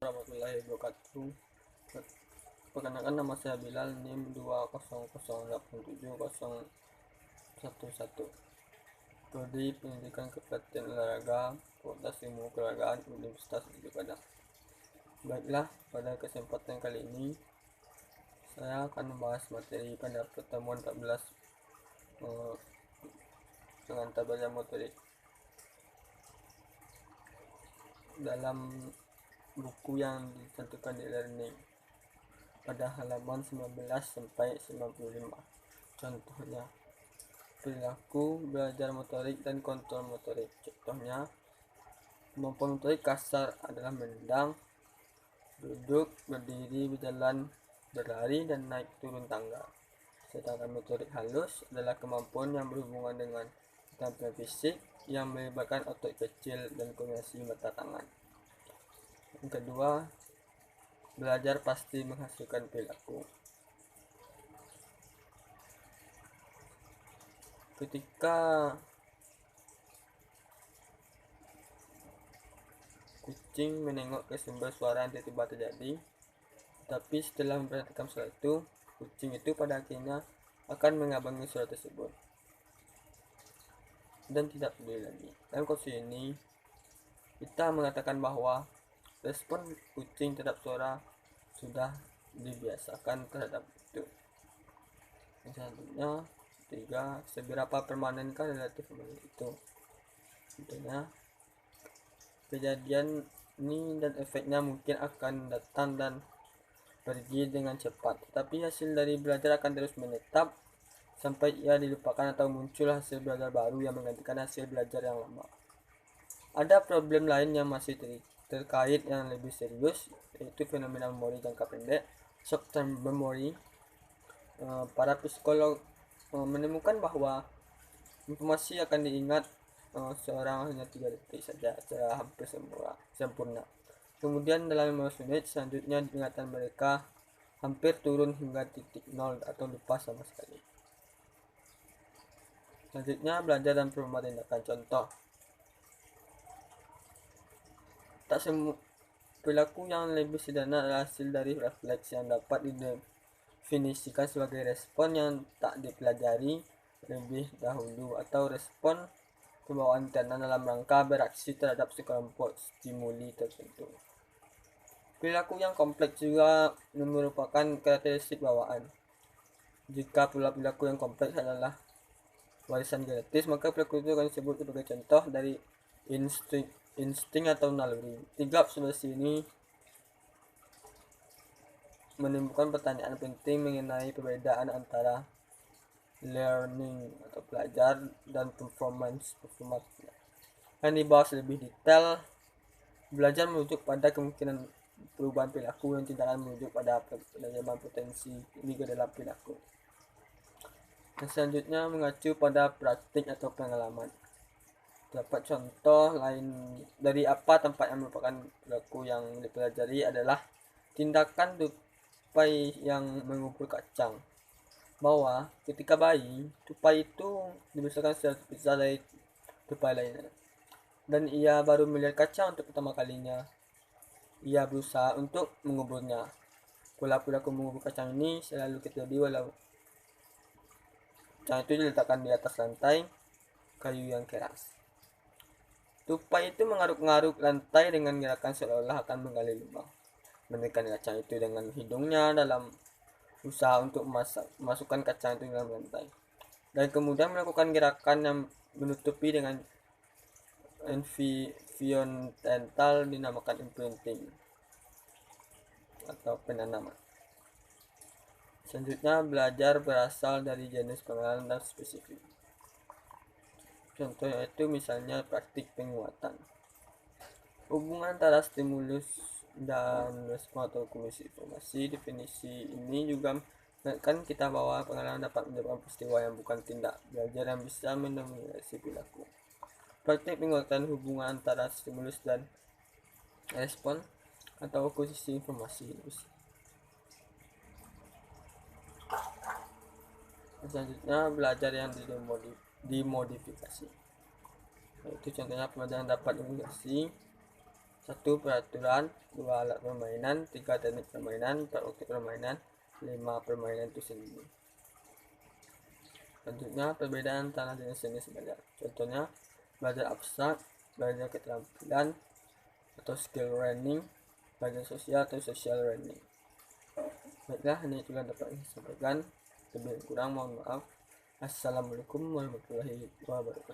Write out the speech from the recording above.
Warahmatullahi wabarakatuh. Perkenalkan, nama saya Bilal, NIM 200870111. Prodi Pendidikan Kepelatihan Olahraga, Fakultas Ilmu Keolahragaan, Universitas Gajah Mada. Baiklah, pada kesempatan kali ini saya akan membahas materi pada pertemuan 14 pengantar belajar motorik dalam buku yang ditentukan di learning pada halaman 19 sampai 95. Contohnya, perilaku belajar motorik dan kontrol motorik. Contohnya, kemampuan motorik kasar adalah menendang, duduk, berdiri, berjalan, berlari, dan naik turun tangga. Sedangkan motorik halus adalah kemampuan yang berhubungan dengan keterampilan fisik yang melibatkan otot kecil dan koordinasi mata tangan. Yang kedua, belajar pasti menghasilkan perilaku. Ketika kucing menengok ke sumber suara yang tiba-tiba terjadi, tapi setelah memperhatikan suara itu, kucing itu pada akhirnya akan mengabangi suara tersebut dan tidak peduli lagi. Dalam kasus ini, kita mengatakan bahwa respon kucing terhadap suara sudah dibiasakan terhadap itu. Yang selanjutnya, 3. Seberapa permanenkah relatif memilih itu? Contohnya, kejadian ini dan efeknya mungkin akan datang dan pergi dengan cepat, tapi hasil dari belajar akan terus menetap sampai ia dilupakan atau muncul hasil belajar baru yang menggantikan hasil belajar yang lama. Ada problem lain yang masih terkait yang lebih serius, yaitu fenomena memori jangka pendek, short term memory. Para psikolog menemukan bahwa informasi akan diingat seorang hanya 3 detik saja secara hampir sempurna. Kemudian dalam 15 menit selanjutnya ingatan mereka hampir turun hingga titik nol atau lupa sama sekali. Selanjutnya, belajar dan perubahan tindakan. Contoh, tak semua perilaku yang lebih sederhana adalah hasil dari refleks yang dapat didefinisikan sebagai respon yang tak dipelajari lebih dahulu atau respon kebawaan interna dalam rangka bereaksi terhadap sekelompok stimuli tertentu. Perilaku yang kompleks juga merupakan karakteristik bawaan. Jika perilaku yang kompleks adalah warisan genetis, maka perilaku itu akan disebut sebagai contoh dari insting atau naluri. 3 observasi ini menimbulkan pertanyaan penting mengenai perbedaan antara learning atau belajar dan performance. Yang dibahas lebih detail, belajar merujuk pada kemungkinan perubahan perilaku yang tidak akan merujuk pada penanaman potensi ini ke dalam perilaku. Dan selanjutnya mengacu pada praktik atau pengalaman. Dapat contoh lain dari apa tempat yang merupakan perilaku yang dipelajari adalah tindakan tupai yang mengumpul kacang. Bahwa ketika bayi, tupai itu dibesarkan secara terpisah dari tupai lainnya, dan ia baru melihat kacang untuk pertama kalinya. Ia berusaha untuk menguburnya. Perilaku mengubur kacang ini selalu terjadi walau kacang itu diletakkan di atas lantai kayu yang keras. Tupai itu mengaruk-ngaruk lantai dengan gerakan seolah-olah akan menggali lubang, menekan kacang itu dengan hidungnya dalam usaha untuk memasukkan kacang itu dalam lantai, dan kemudian melakukan gerakan yang menutupi dengan environmental dinamakan imprinting atau penanaman. Selanjutnya, belajar berasal dari jenis pengenalan dan spesifik. Contohnya itu misalnya praktik penguatan. Hubungan antara stimulus dan respon atau akumulasi informasi. Definisi ini juga menekankan kita bahwa pengalaman dapat menyebabkan peristiwa yang bukan tindak belajar yang bisa mendominasi perilaku. Praktik penguatan hubungan antara stimulus dan respon atau akuisisi informasi. Selanjutnya, belajar yang dimodifikasi. Itu contohnya pembelajaran dapat dimodifikasi 1. Peraturan, 2. Alat permainan, 3. Teknik permainan, 4. Waktu permainan, 5. Permainan itu sendiri. Selanjutnya, perbedaan antara jenis-jenis belajar. Contohnya, belajar abstrak, belajar keterampilan atau skill learning, belajar sosial atau social learning. Baiklah, ini juga dapat saya sampaikan. Lebih kurang mohon maaf. Assalamualaikum warahmatullahi wabarakatuh.